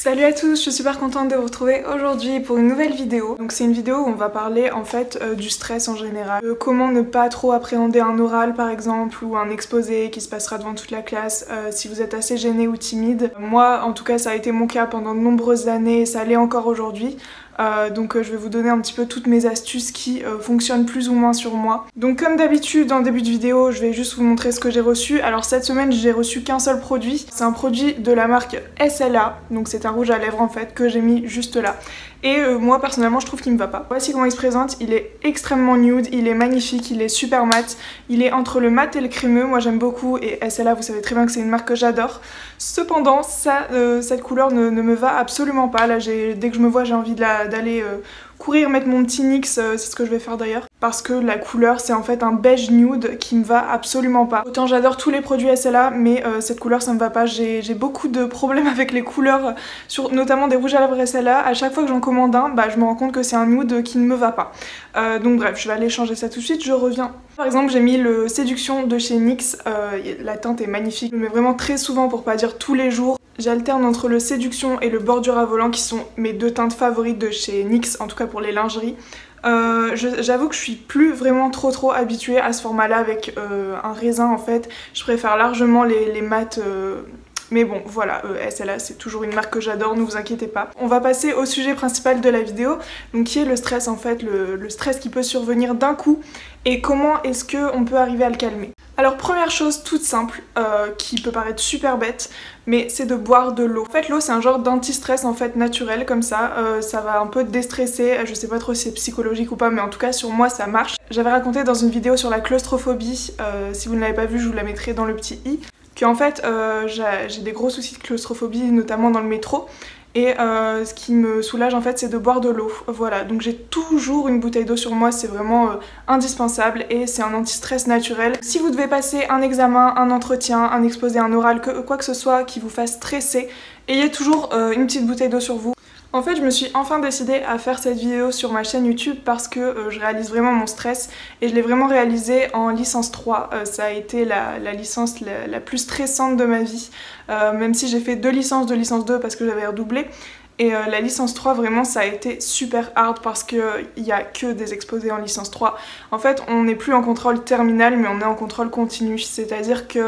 Salut à tous, je suis super contente de vous retrouver aujourd'hui pour une nouvelle vidéo. Donc c'est une vidéo où on va parler en fait du stress en général. Comment ne pas trop appréhender un oral par exemple ou un exposé qui se passera devant toute la classe si vous êtes assez gêné ou timide. Moi en tout cas ça a été mon cas pendant de nombreuses années et ça l'est encore aujourd'hui. Donc je vais vous donner un petit peu toutes mes astuces qui fonctionnent plus ou moins sur moi. Donc comme d'habitude en début de vidéo je vais juste vous montrer ce que j'ai reçu. Alors cette semaine j'ai reçu qu'un seul produit, c'est un produit de la marque SLA, donc c'est un rouge à lèvres en fait que j'ai mis juste là. Et moi personnellement je trouve qu'il me va pas. Voici comment il se présente, il est extrêmement nude, il est magnifique, il est super mat, il est entre le mat et le crémeux, moi j'aime beaucoup et SLA vous savez très bien que c'est une marque que j'adore. Cependant cette couleur ne me va absolument pas, là dès que je me vois j'ai envie d'aller courir mettre mon petit NYX, c'est ce que je vais faire d'ailleurs, parce que la couleur c'est en fait un beige nude qui me va absolument pas. Autant j'adore tous les produits SLA mais cette couleur ça me va pas, j'ai beaucoup de problèmes avec les couleurs, notamment des rouges à lèvres SLA. À chaque fois que j'en commande un, je me rends compte que c'est un nude qui ne me va pas. Donc bref, je vais aller changer ça tout de suite, je reviens. Par exemple j'ai mis le Séduction de chez NYX, la teinte est magnifique, je le mets vraiment très souvent pour pas dire tous les jours. J'alterne entre le Séduction et le Bordure à volant qui sont mes deux teintes favorites de chez NYX, en tout cas pour les lingeries. J'avoue que je suis plus vraiment trop habituée à ce format là avec un raisin en fait. Je préfère largement les mats. Mais bon voilà, SLA c'est toujours une marque que j'adore, ne vous inquiétez pas. On va passer au sujet principal de la vidéo, donc qui est le stress en fait, le stress qui peut survenir d'un coup et comment est-ce qu'on peut arriver à le calmer. Alors première chose toute simple, qui peut paraître super bête, mais c'est de boire de l'eau. En fait l'eau c'est un genre d'anti-stress en fait naturel comme ça va un peu déstresser, je sais pas trop si c'est psychologique ou pas mais en tout cas sur moi ça marche. J'avais raconté dans une vidéo sur la claustrophobie, si vous ne l'avez pas vue je vous la mettrai dans le petit i, qu'en fait j'ai des gros soucis de claustrophobie notamment dans le métro. Et ce qui me soulage en fait c'est de boire de l'eau, voilà, donc j'ai toujours une bouteille d'eau sur moi, c'est vraiment indispensable et c'est un anti-stress naturel. Si vous devez passer un examen, un entretien, un exposé, un oral, quoi que ce soit qui vous fasse stresser, ayez toujours une petite bouteille d'eau sur vous. En fait je me suis enfin décidée à faire cette vidéo sur ma chaîne YouTube parce que je réalise vraiment mon stress et je l'ai vraiment réalisé en licence 3, ça a été la licence la plus stressante de ma vie, même si j'ai fait deux licences de licence 2 parce que j'avais redoublé. Et la licence 3 vraiment ça a été super hard parce qu'il n'y a que des exposés en licence 3. En fait on n'est plus en contrôle terminal mais on est en contrôle continu, c'est à dire que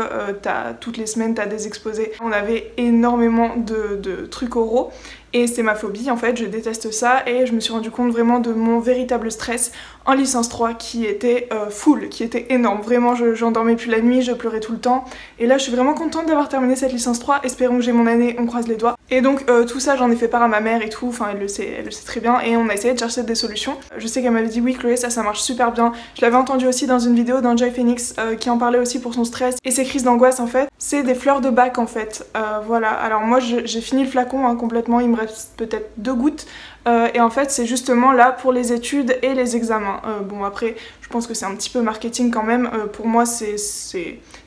toutes les semaines t'as des exposés. On avait énormément de trucs oraux et c'est ma phobie en fait, je déteste ça et je me suis rendu compte vraiment de mon véritable stress en licence 3 qui était full, qui était énorme. Vraiment j'en dormais plus la nuit, je pleurais tout le temps et là je suis vraiment contente d'avoir terminé cette licence 3, espérons que j'ai mon année, on croise les doigts. Et donc tout ça j'en ai fait part à ma mère et tout, enfin elle le sait très bien et on a essayé de chercher des solutions. Je sais qu'elle m'avait dit oui Chloé ça marche super bien, je l'avais entendu aussi dans une vidéo d'Enjoy Phoenix qui en parlait aussi pour son stress et ses crises d'angoisse en fait. C'est des fleurs de bac en fait, voilà, alors moi j'ai fini le flacon hein, complètement, il me reste peut-être 2 gouttes et en fait c'est justement là pour les études et les examens. Bon après je pense que c'est un petit peu marketing quand même, pour moi c'est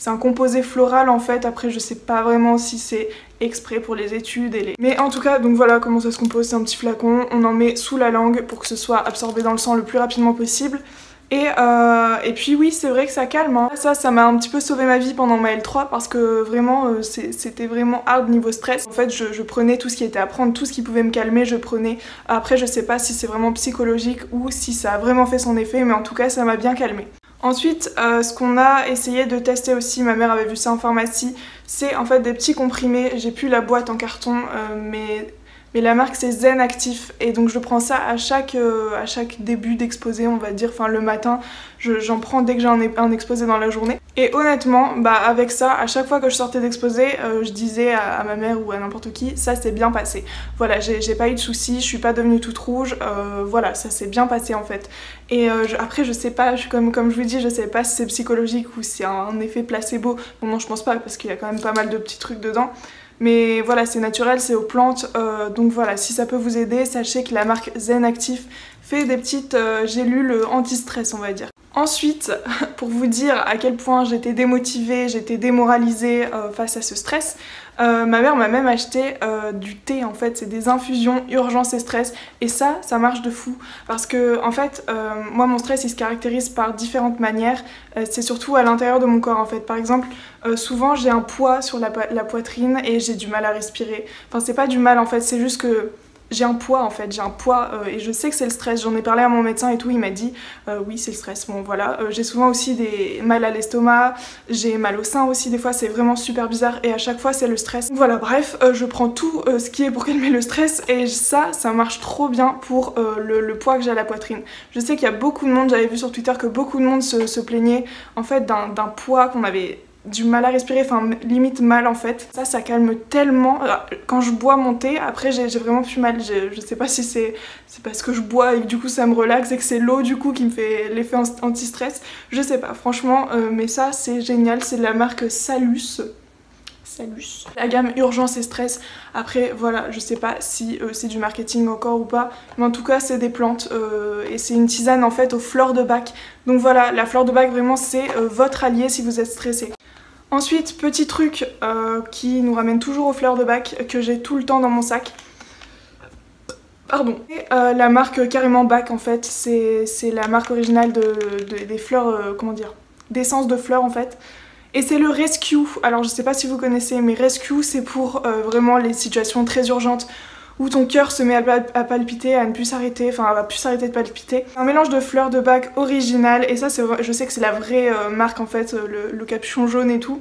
un composé floral en fait, après je sais pas vraiment si c'est exprès pour les études et les... Mais en tout cas donc voilà comment ça se compose, c'est un petit flacon, on en met sous la langue pour que ce soit absorbé dans le sang le plus rapidement possible. Et puis oui c'est vrai que ça calme hein. Ça m'a un petit peu sauvé ma vie pendant ma L3 parce que vraiment c'était vraiment hard niveau stress. En fait je prenais tout ce qui était à prendre, tout ce qui pouvait me calmer je prenais. Après je sais pas si c'est vraiment psychologique ou si ça a vraiment fait son effet mais en tout cas ça m'a bien calmée. Ensuite, ce qu'on a essayé de tester aussi, ma mère avait vu ça en pharmacie, c'est en fait des petits comprimés, j'ai plus la boîte en carton mais la marque c'est Zen Actif et donc je prends ça à chaque début d'exposé on va dire, enfin le matin j'en prends dès que j'ai un exposé dans la journée. Et honnêtement avec ça à chaque fois que je sortais d'exposé je disais à ma mère ou à n'importe qui ça s'est bien passé. Voilà j'ai pas eu de soucis, je suis pas devenue toute rouge, voilà ça s'est bien passé en fait. Et après je sais pas, comme je vous dis je sais pas si c'est psychologique ou si c'est un effet placebo, bon non je pense pas parce qu'il y a quand même pas mal de petits trucs dedans. Mais voilà c'est naturel, c'est aux plantes, donc voilà si ça peut vous aider, sachez que la marque Zen Actif fait des petites gélules anti-stress on va dire. Ensuite, pour vous dire à quel point j'étais démotivée, j'étais démoralisée face à ce stress, ma mère m'a même acheté du thé en fait, c'est des infusions urgence et stress, et ça marche de fou parce que en fait moi mon stress il se caractérise par différentes manières, c'est surtout à l'intérieur de mon corps en fait. Par exemple souvent j'ai un poids sur la poitrine et j'ai du mal à respirer, enfin c'est pas du mal en fait, c'est juste que j'ai un poids en fait, j'ai un poids et je sais que c'est le stress, j'en ai parlé à mon médecin et tout, il m'a dit oui c'est le stress, bon voilà. J'ai souvent aussi des mal à l'estomac, j'ai mal au sein aussi des fois, c'est vraiment super bizarre et à chaque fois c'est le stress. Voilà bref, je prends tout ce qui est pour calmer le stress et ça marche trop bien pour le poids que j'ai à la poitrine. Je sais qu'il y a beaucoup de monde, j'avais vu sur Twitter que beaucoup de monde se plaignait en fait d'un poids qu'on avait du mal à respirer, enfin limite mal en fait. Ça calme tellement. Quand je bois mon thé, après j'ai vraiment plus mal. Je sais pas si c'est parce que je bois et que du coup ça me relaxe et que c'est l'eau du coup qui me fait l'effet anti-stress. Je sais pas franchement, mais ça c'est génial, c'est de la marque Salus. La gamme urgence et stress. Après voilà, je sais pas si c'est du marketing encore ou pas, mais en tout cas c'est des plantes et c'est une tisane en fait aux fleurs de bac. Donc voilà, la fleur de bac vraiment c'est votre allié si vous êtes stressé. Ensuite, petit truc qui nous ramène toujours aux fleurs de bac que j'ai tout le temps dans mon sac. Pardon. Et, la marque carrément Bac en fait, c'est la marque originale des fleurs, comment dire, d'essence de fleurs en fait. Et c'est le Rescue. Alors je sais pas si vous connaissez, mais Rescue c'est pour vraiment les situations très urgentes où ton cœur se met à palpiter, à ne plus s'arrêter, enfin à plus s'arrêter de palpiter. Un mélange de fleurs de bac original, et ça je sais que c'est la vraie marque en fait, le capuchon jaune et tout.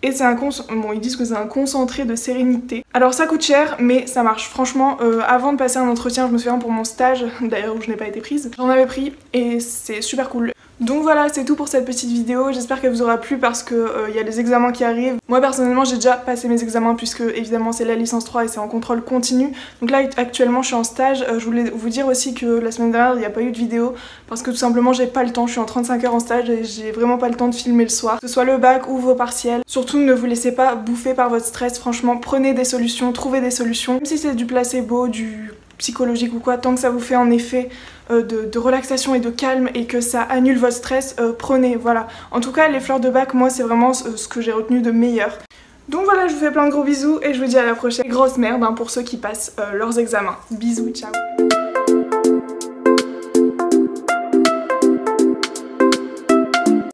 Et c'est un bon ils disent que c'est un concentré de sérénité. Alors ça coûte cher mais ça marche. Franchement avant de passer un entretien, je me souviens pour mon stage, d'ailleurs où je n'ai pas été prise, j'en avais pris et c'est super cool. Donc voilà, c'est tout pour cette petite vidéo, j'espère qu'elle vous aura plu parce que y a les examens qui arrivent. Moi personnellement j'ai déjà passé mes examens puisque évidemment c'est la licence 3 et c'est en contrôle continu. Donc là actuellement je suis en stage, je voulais vous dire aussi que la semaine dernière il n'y a pas eu de vidéo parce que tout simplement j'ai pas le temps, je suis en 35 heures en stage et j'ai vraiment pas le temps de filmer le soir. Que ce soit le bac ou vos partiels. Surtout ne vous laissez pas bouffer par votre stress, franchement prenez des solutions, trouvez des solutions. Même si c'est du placebo, du psychologique ou quoi, tant que ça vous fait un effet de relaxation et de calme et que ça annule votre stress, prenez, voilà. En tout cas les fleurs de bac, moi c'est vraiment ce que j'ai retenu de meilleur. Donc voilà, je vous fais plein de gros bisous et je vous dis à la prochaine. Grosse merde hein, pour ceux qui passent leurs examens. Bisous, ciao.